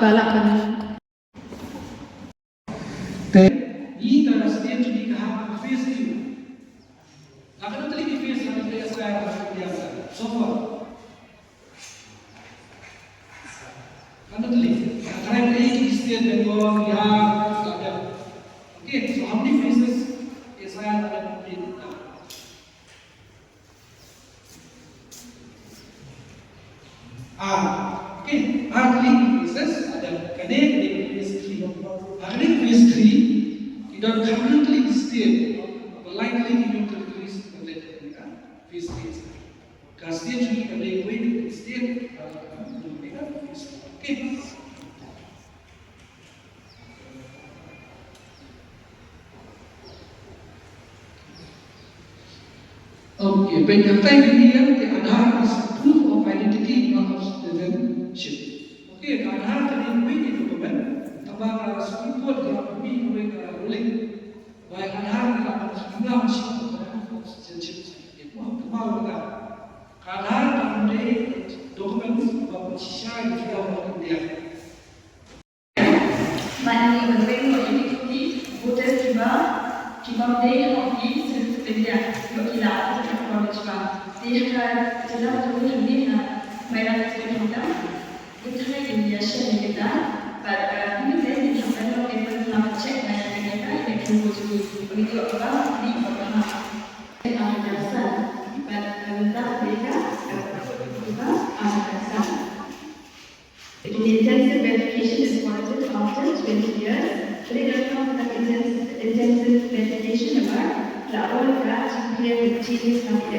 balakan. Ni kalau setiap jadi kaham face itu, akan terlihat face yang tidak sesuai biasa. So far, kan terlihat. Karena ini setiap Bengal, Bihar, ada. Okay, so how many faces is saya ada di okay, three faces ada connect face three. Connect face three. You don't completely steer, but likely you don't increase the face space. Because steer you can lay way to steer, okay. Okay, when you type in here, the Aadhaar is proof of identity, not of citizenship. Okay, the Aadhaar can be waiting document. About Supreme Court, there are many ruling. By Aadhaar, there are jumlah masih proof of citizenship. Itu kemau kita. Aadhaar mengenai dokumen bersisa di dalam India. Maintenant, nous avons une hypothèse qui va mener en vie sur le bien. Donc, il a fait un peu de chemin. C'est-à-dire que c'est là où je dis, mais là, c'est le temps. Vous travaillez il y a chez les États, nous avons des gens qui peuvent faire un check dans les États et qui vont se dire, on dit, on va vivre comme ça. Et en personne, dans les cas, on va en personne. An intensive verification is warranted after 20 years. Later on, the intensive verification about the old graph to clear the changes from the